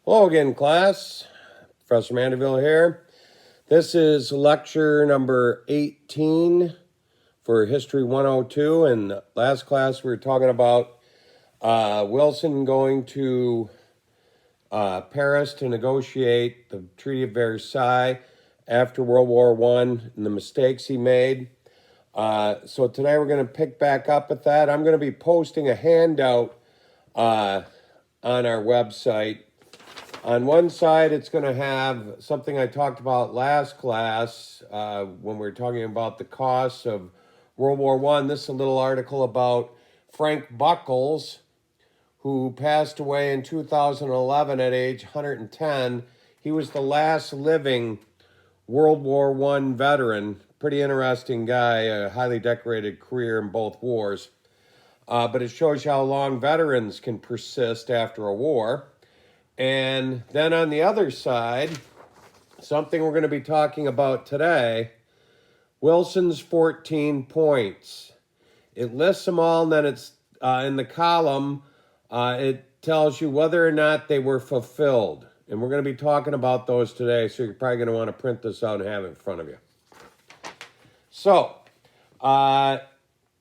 Hello again, class. Professor Mandeville here. This is lecture number 18 for History 102. And last class we were talking about Wilson going to Paris to negotiate the Treaty of Versailles after World War I and the mistakes he made. So today we're going to pick back up with that. I'm going to be posting a handout on our website. On one side, it's going to have something I talked about last class when we were talking about the costs of World War I. This is a little article about Frank Buckles, who passed away in 2011 at age 110. He was the last living World War I veteran. Pretty interesting guy, a highly decorated career in both wars. But it shows you how long veterans can persist after a war. And then on the other side, something we're going to be talking about today, Wilson's 14 points. It lists them all, and then it's in the column, it tells you whether or not they were fulfilled. And we're going to be talking about those today, so you're probably going to want to print this out and have it in front of you. So,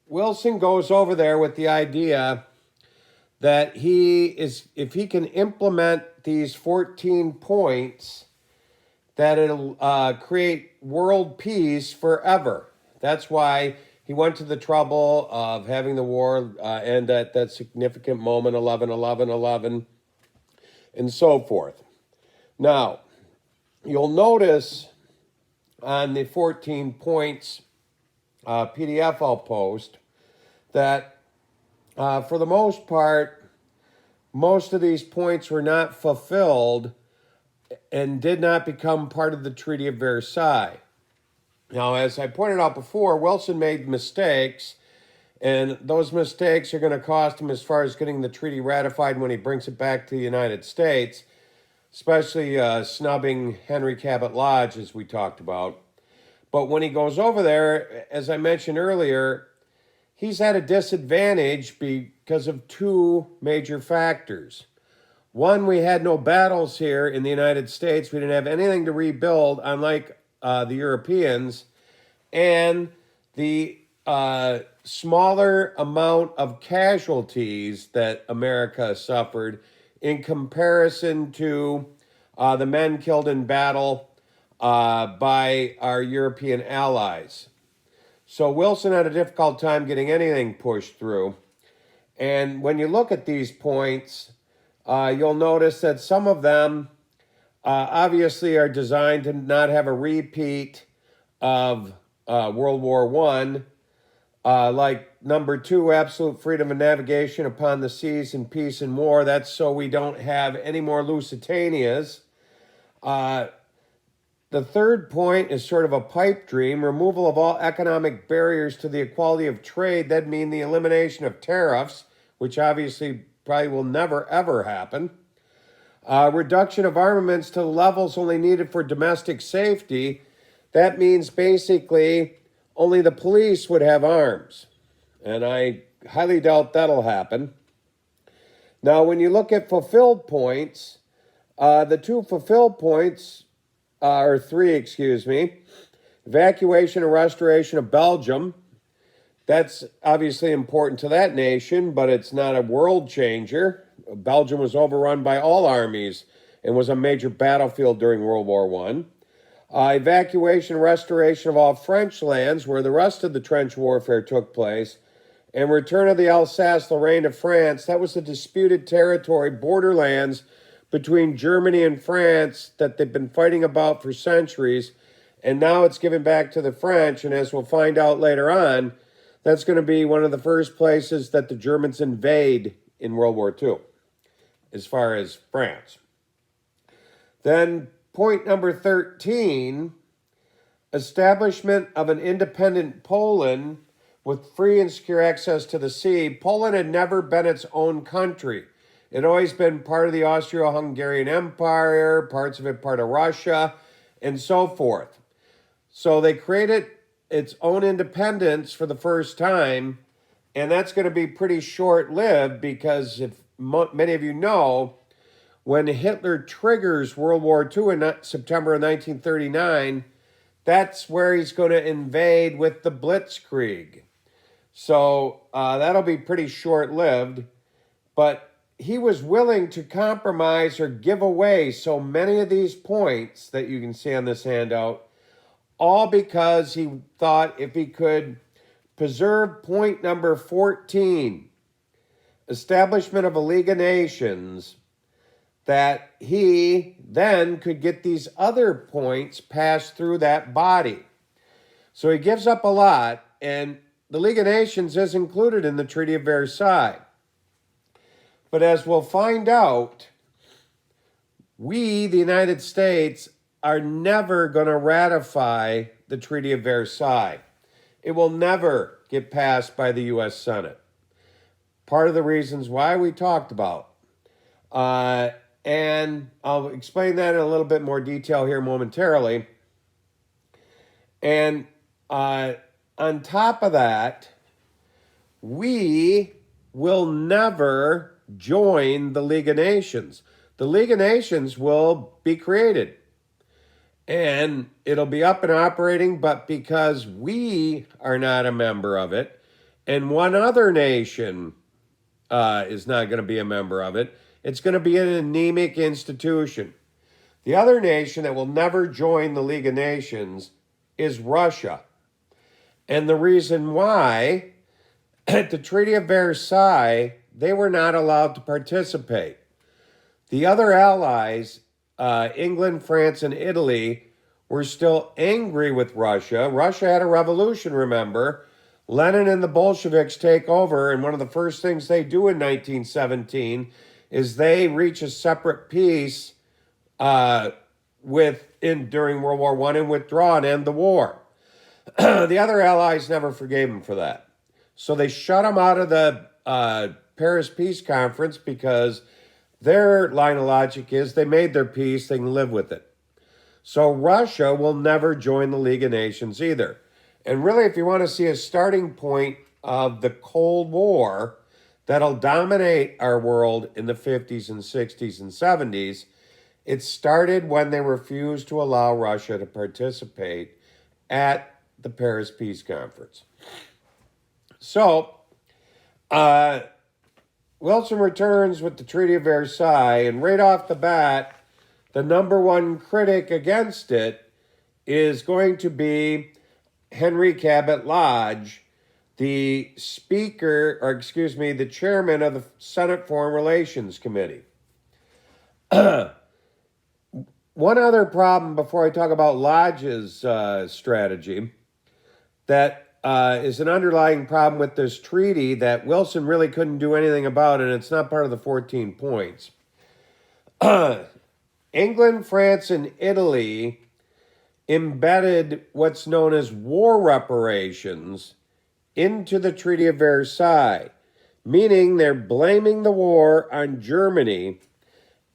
Wilson goes over there with the idea that if he can implement these 14 points, that it'll create world peace forever. That's why he went to the trouble of having the war end at that significant moment, 11/11/11, and so forth. Now, you'll notice on the 14 points PDF I'll post that for the most part, most of these points were not fulfilled and did not become part of the Treaty of Versailles. Now, as I pointed out before, Wilson made mistakes, and those mistakes are going to cost him as far as getting the treaty ratified when he brings it back to the United States, especially snubbing Henry Cabot Lodge, as we talked about. But when he goes over there, as I mentioned earlier, he's at a disadvantage because of two major factors. One, we had no battles here in the United States. We didn't have anything to rebuild, unlike the Europeans. And the smaller amount of casualties that America suffered in comparison to the men killed in battle by our European allies. So Wilson had a difficult time getting anything pushed through. And when you look at these points, you'll notice that some of them obviously are designed to not have a repeat of World War I. Like number 2, absolute freedom of navigation upon the seas in peace and war. That's so we don't have any more Lusitanias. The third point is sort of a pipe dream, removal of all economic barriers to the equality of trade. That'd mean the elimination of tariffs, which obviously probably will never, ever happen. Reduction of armaments to levels only needed for domestic safety. That means basically only the police would have arms. And I highly doubt that'll happen. Now, when you look at fulfilled points, the two fulfilled points, or 3, excuse me, evacuation and restoration of Belgium. That's obviously important to that nation, but it's not a world changer. Belgium was overrun by all armies and was a major battlefield during World War I. Evacuation and restoration of all French lands, where the rest of the trench warfare took place, and return of the Alsace-Lorraine to France. That was the disputed territory, borderlands between Germany and France that they've been fighting about for centuries, and now it's given back to the French, and as we'll find out later on, that's going to be one of the first places that the Germans invade in World War II, as far as France. Then point number 13, establishment of an independent Poland with free and secure access to the sea. Poland had never been its own country. It had always been part of the Austro-Hungarian Empire, parts of it part of Russia, and so forth. So they created its own independence for the first time, and that's going to be pretty short-lived because if many of you know, when Hitler triggers World War II in September of 1939, that's where he's going to invade with the Blitzkrieg. So that'll be pretty short-lived. But he was willing to compromise or give away so many of these points that you can see on this handout, all because he thought if he could preserve point number 14, establishment of a League of Nations, that he then could get these other points passed through that body. So he gives up a lot, and the League of Nations is included in the Treaty of Versailles. But as we'll find out, we, the United States, are never going to ratify the Treaty of Versailles. It will never get passed by the U.S. Senate. Part of the reasons why we talked about. And I'll explain that in a little bit more detail here momentarily. And on top of that, we will never join the League of Nations. The League of Nations will be created and it'll be up and operating, but because we are not a member of it and one other nation is not going to be a member of it, it's going to be an anemic institution. The other nation that will never join the League of Nations is Russia. And the reason why, at the Treaty of Versailles, they were not allowed to participate. The other allies, England, France, and Italy, were still angry with Russia. Russia had a revolution, remember. Lenin and the Bolsheviks take over, and one of the first things they do in 1917 is they reach a separate peace during World War I and withdraw and end the war. The other allies never forgave him for that. So they shut him out of the Paris Peace Conference because their line of logic is they made their peace, they can live with it. So Russia will never join the League of Nations either. And really, if you want to see a starting point of the Cold War that'll dominate our world in the 50s and 60s and 70s, it started when they refused to allow Russia to participate at the Paris Peace Conference. So, Wilson returns with the Treaty of Versailles, and right off the bat, the number one critic against it is going to be Henry Cabot Lodge, the chairman of the Senate Foreign Relations Committee. One other problem before I talk about Lodge's strategy that is an underlying problem with this treaty that Wilson really couldn't do anything about, and it's not part of the 14 points. England, France, and Italy embedded what's known as war reparations into the Treaty of Versailles, meaning they're blaming the war on Germany,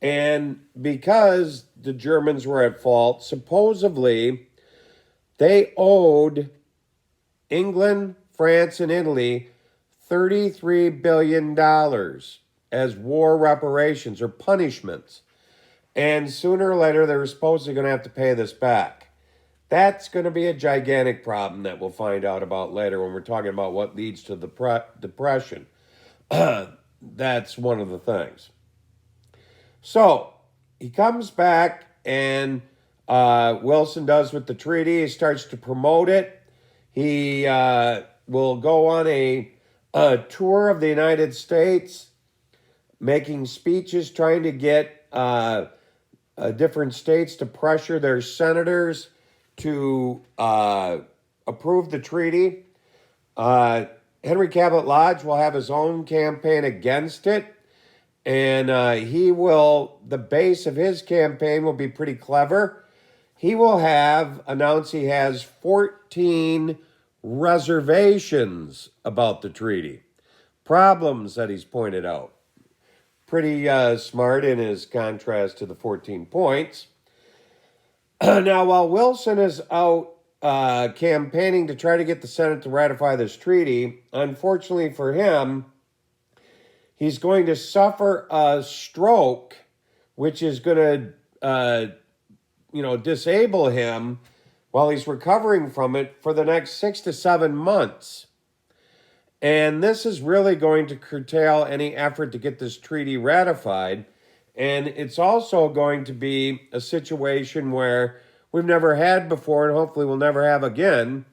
and because the Germans were at fault, supposedly they owed England, France, and Italy $33 billion as war reparations or punishments. And sooner or later, they're supposedly going to have to pay this back. That's going to be a gigantic problem that we'll find out about later when we're talking about what leads to the depression. That's one of the things. So he comes back and Wilson does with the treaty. He starts to promote it. He will go on a tour of the United States, making speeches, trying to get different states to pressure their senators to approve the treaty. Henry Cabot Lodge will have his own campaign against it, and the base of his campaign will be pretty clever. He will announce he has 14 reservations about the treaty, problems that he's pointed out. Pretty smart in his contrast to the 14 points. Now, while Wilson is out campaigning to try to get the Senate to ratify this treaty, unfortunately for him, he's going to suffer a stroke which is going to, disable him while he's recovering from it for the next 6 to 7 months. And this is really going to curtail any effort to get this treaty ratified. And it's also going to be a situation where we've never had before and hopefully we'll never have again.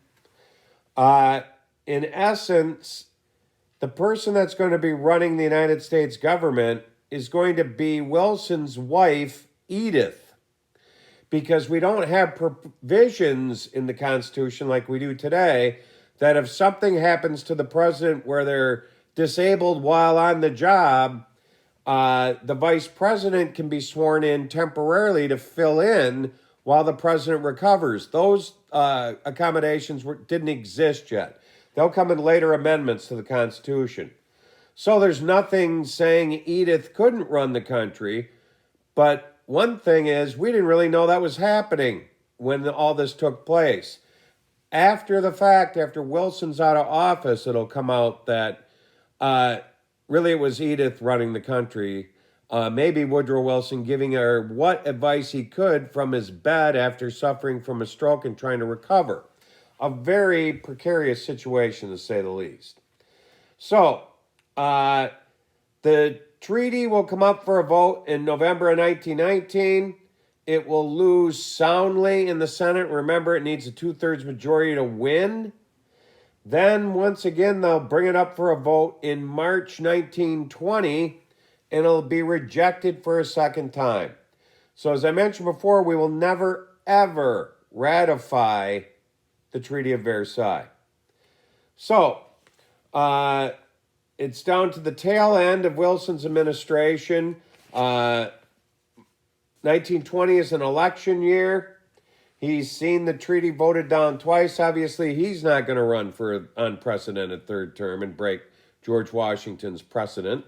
In essence, the person that's going to be running the United States government is going to be Wilson's wife, Edith, because we don't have provisions in the Constitution like we do today that if something happens to the president where they're disabled while on the job, the vice president can be sworn in temporarily to fill in while the president recovers. Those accommodations didn't exist yet. They'll come in later amendments to the Constitution. So there's nothing saying Edith couldn't run the country. But one thing is, we didn't really know that was happening when all this took place. After the fact, after Wilson's out of office, it'll come out that really it was Edith running the country. Maybe Woodrow Wilson giving her what advice he could from his bed after suffering from a stroke and trying to recover. A very precarious situation, to say the least. So, the treaty will come up for a vote in November of 1919. It will lose soundly in the Senate. Remember, it needs a 2/3 majority to win. Then, once again, they'll bring it up for a vote in March 1920, and it'll be rejected for a second time. So, as I mentioned before, we will never, ever ratify the Treaty of Versailles. So, it's down to the tail end of Wilson's administration. 1920 is an election year. He's seen the treaty voted down twice. Obviously, he's not going to run for an unprecedented third term and break George Washington's precedent.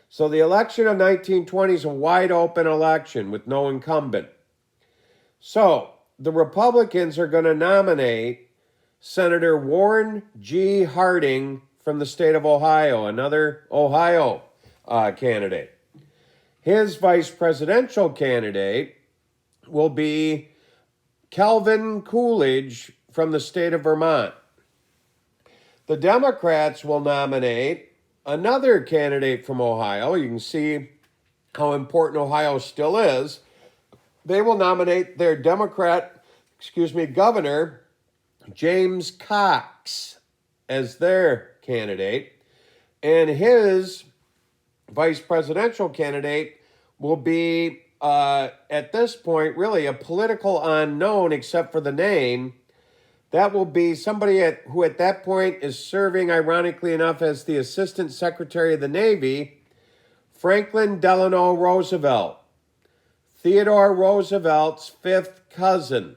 So the election of 1920 is a wide open election with no incumbent. So the Republicans are going to nominate Senator Warren G. Harding from the state of Ohio, another Ohio candidate. His vice presidential candidate will be Calvin Coolidge from the state of Vermont. The Democrats will nominate another candidate from Ohio. You can see how important Ohio still is. They will nominate their governor, James Cox, as their candidate. And his vice presidential candidate will be, at this point, really a political unknown except for the name. That will be somebody who at that point is serving, ironically enough, as the Assistant Secretary of the Navy, Franklin Delano Roosevelt, Theodore Roosevelt's fifth cousin.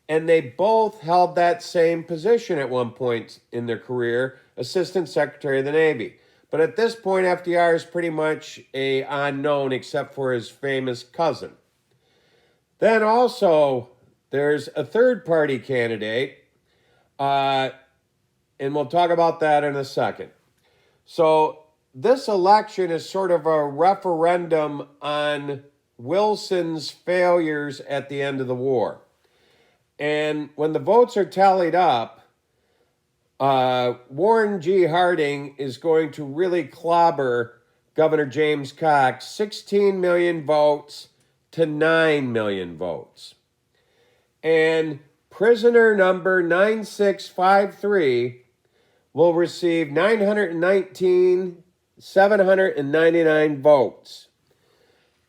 And they both held that same position at one point in their career, Assistant Secretary of the Navy. But at this point, FDR is pretty much an unknown except for his famous cousin. Then also, there's a third-party candidate, and we'll talk about that in a second. So this election is sort of a referendum on Wilson's failures at the end of the war. And when the votes are tallied up, Warren G. Harding is going to really clobber Governor James Cox, 16 million votes to 9 million votes. And prisoner number 9653 will receive 919,799 votes.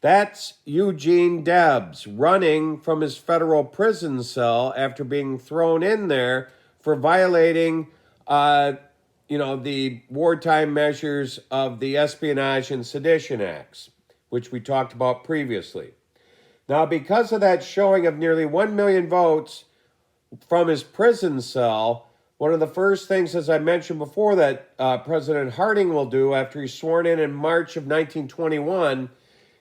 That's Eugene Debs running from his federal prison cell after being thrown in there for violating, the wartime measures of the Espionage and Sedition Acts, which we talked about previously. Now, because of that showing of nearly 1 million votes from his prison cell, one of the first things, as I mentioned before, that President Harding will do after he's sworn in March of 1921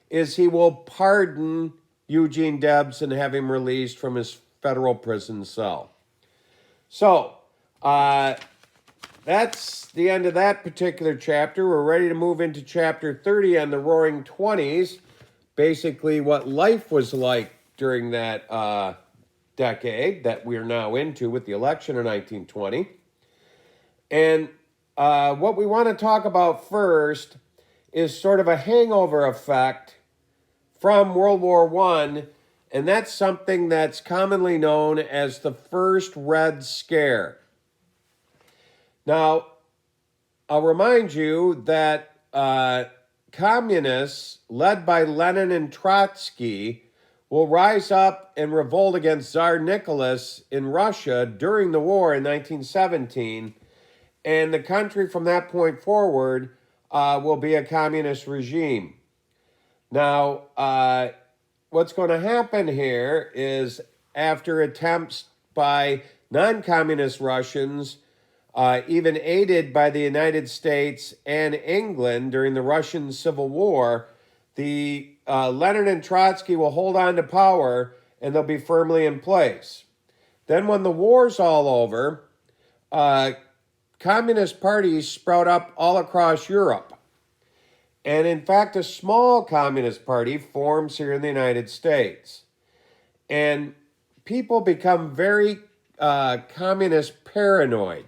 is he will pardon Eugene Debs and have him released from his federal prison cell. So, that's the end of that particular chapter. We're ready to move into chapter 30 on the Roaring Twenties, basically what life was like during that decade that we're now into with the election of 1920. And what we want to talk about first is sort of a hangover effect from World War I, and that's something that's commonly known as the First Red Scare. Now, I'll remind you that communists, led by Lenin and Trotsky, will rise up and revolt against Tsar Nicholas in Russia during the war in 1917, and the country from that point forward will be a communist regime. Now, what's going to happen here is after attempts by non-communist Russians, even aided by the United States and England during the Russian Civil War, the Lenin and Trotsky will hold on to power and they'll be firmly in place. Then when the war's all over, communist parties sprout up all across Europe. And in fact, a small communist party forms here in the United States. And people become very communist paranoid.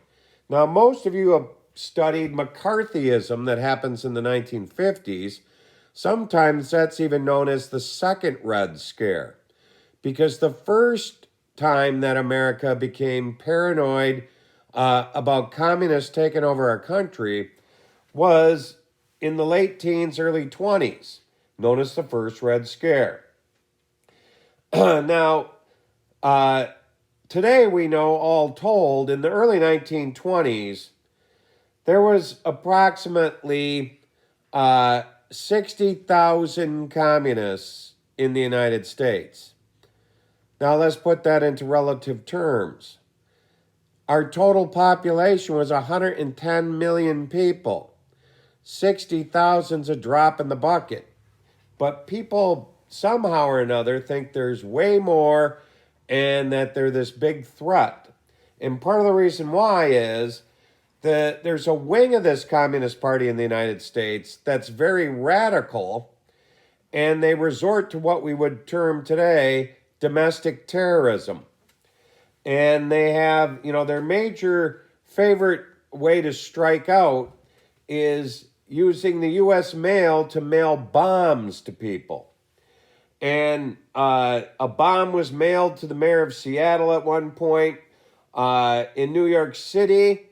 Now, most of you have studied McCarthyism that happens in the 1950s. Sometimes that's even known as the Second Red Scare, because the first time that America became paranoid about communists taking over our country was in the late teens, early 20s, known as the First Red Scare. Now, today we know, all told, in the early 1920s, there was approximately 60,000 communists in the United States. Now let's put that into relative terms. Our total population was 110 million people. 60,000's a drop in the bucket. But people somehow or another think there's way more and that they're this big threat. And part of the reason why is that there's a wing of this Communist Party in the United States that's very radical, and they resort to what we would term today domestic terrorism. And they have, their major favorite way to strike out is using the U.S. mail to mail bombs to people. And a bomb was mailed to the mayor of Seattle at one point. In New York City,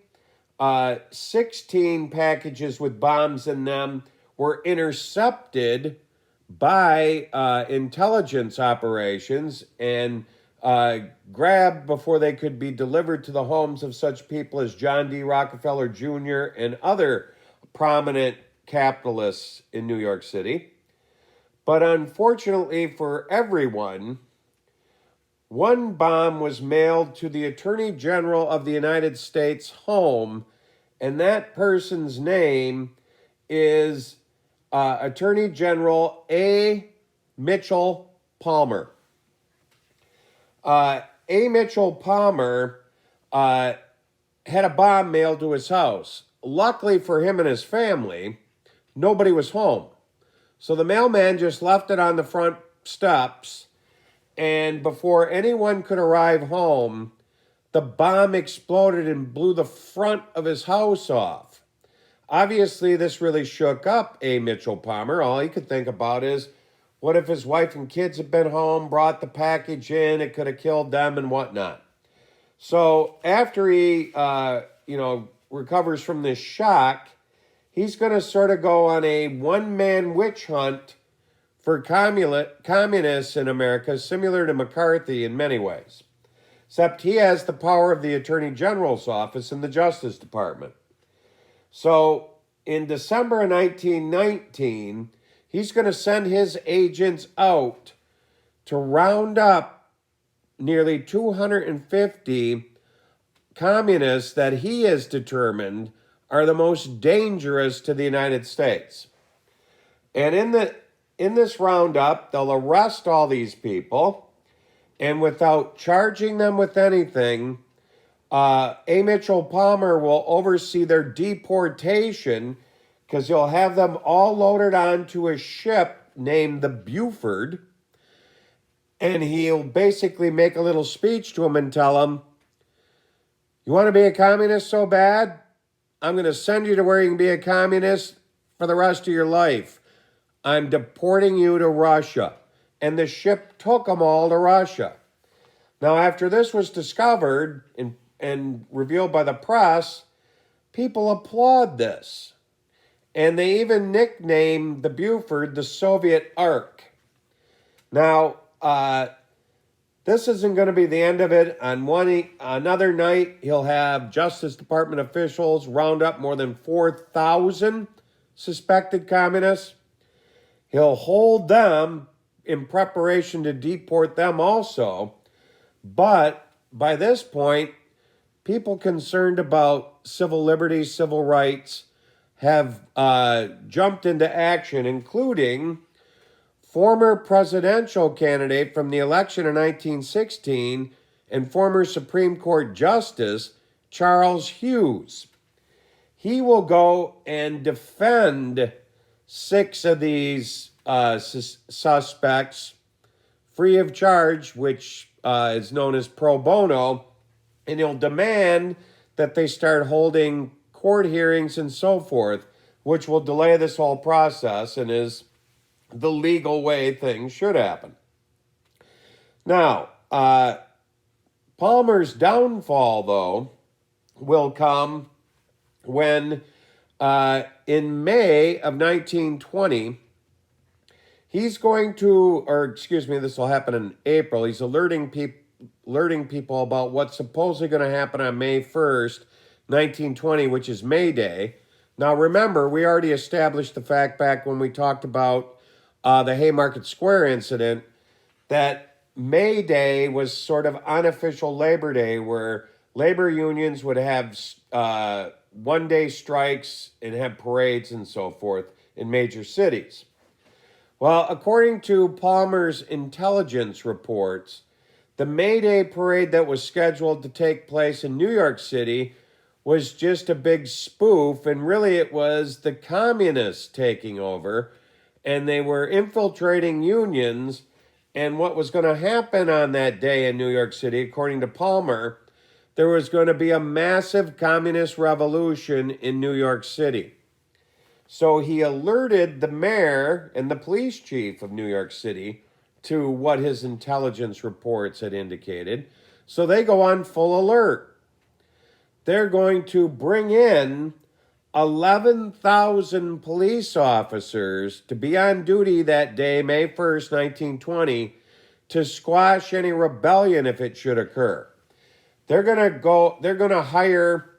16 packages with bombs in them were intercepted by intelligence operations and grabbed before they could be delivered to the homes of such people as John D. Rockefeller Jr. and other prominent capitalists in New York City. But unfortunately for everyone, one bomb was mailed to the Attorney General of the United States home, and that person's name is Attorney General A. Mitchell Palmer. A. Mitchell Palmer had a bomb mailed to his house. Luckily for him and his family, nobody was home. So the mailman just left it on the front steps, and before anyone could arrive home, the bomb exploded and blew the front of his house off. Obviously, this really shook up A. Mitchell Palmer. All he could think about is, what if his wife and kids had been home, brought the package in, it could have killed them and whatnot. So after he, recovers from this shock, he's going to sort of go on a one-man witch hunt for communists in America, similar to McCarthy in many ways. Except he has the power of the Attorney General's office and the Justice Department. So in December of 1919, he's going to send his agents out to round up nearly 250 communists that he has determined are the most dangerous to the United States. And in this roundup, they'll arrest all these people, and without charging them with anything, A. Mitchell Palmer will oversee their deportation, because he'll have them all loaded onto a ship named the Buford, and he'll basically make a little speech to him and tell him, you want to be a communist so bad? I'm going to send you to where you can be a communist for the rest of your life. I'm deporting you to Russia. And the ship took them all to Russia. Now, after this was discovered and revealed by the press, people applaud this. And they even nicknamed the Buford the Soviet Ark. Now, this isn't going to be the end of it. On another night, he'll have Justice Department officials round up more than 4,000 suspected communists. He'll hold them in preparation to deport them also. But by this point, people concerned about civil liberties, civil rights, have jumped into action, including former presidential candidate from the election of 1916 and former Supreme Court Justice Charles Hughes. He will go and defend 6 of these suspects free of charge, which is known as pro bono, and he'll demand that they start holding court hearings and so forth, which will delay this whole process and is the legal way things should happen. Now, Palmer's downfall, though, will come when in May of 1920, he's going to, this will happen in April. He's alerting people about what's supposedly going to happen on May 1st, 1920, which is May Day. Now, remember, we already established the fact back when we talked about the Haymarket Square incident that May Day was sort of unofficial Labor Day, where labor unions would have one-day strikes and have parades and so forth in major cities. Well, according to Palmer's intelligence reports, the May Day parade that was scheduled to take place in New York City was just a big spoof, and really it was the communists taking over, and they were infiltrating unions, and what was going to happen on that day in New York City, according to Palmer, there was going to be a massive communist revolution in New York City. So he alerted the mayor and the police chief of New York City to what his intelligence reports had indicated. So they go on full alert. They're going to bring in 11,000 police officers to be on duty that day, May 1st, 1920, to squash any rebellion if it should occur. They're going to hire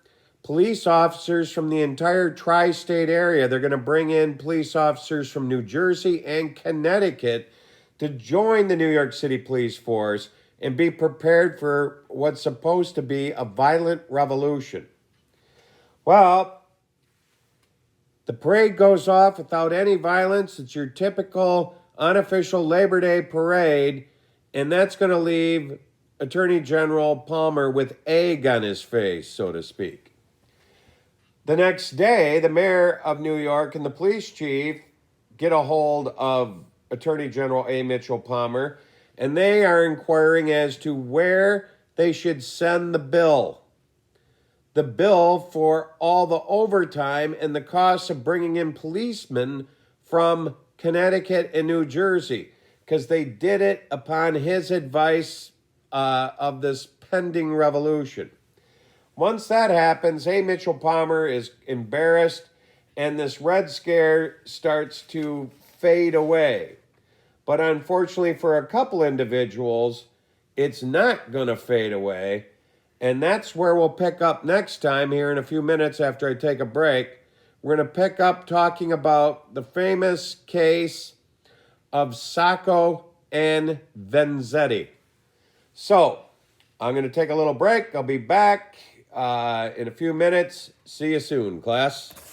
police officers from the entire tri-state area. They're going to bring in police officers from New Jersey and Connecticut to join the New York City police force and be prepared for what's supposed to be a violent revolution. Well, the parade goes off without any violence. It's your typical unofficial Labor Day parade, and that's going to leave Attorney General Palmer with egg on his face, so to speak. The next day, the mayor of New York and the police chief get a hold of Attorney General A. Mitchell Palmer, and they are inquiring as to where they should send the bill. The bill for all the overtime and the costs of bringing in policemen from Connecticut and New Jersey, because they did it upon his advice of this pending revolution. Once that happens, A. Mitchell Palmer is embarrassed, and this Red Scare starts to fade away. But unfortunately for a couple individuals, it's not going to fade away. And that's where we'll pick up next time here in a few minutes after I take a break. We're going to pick up talking about the famous case of Sacco and Vanzetti. So, I'm going to take a little break. I'll be back in a few minutes. See you soon, class.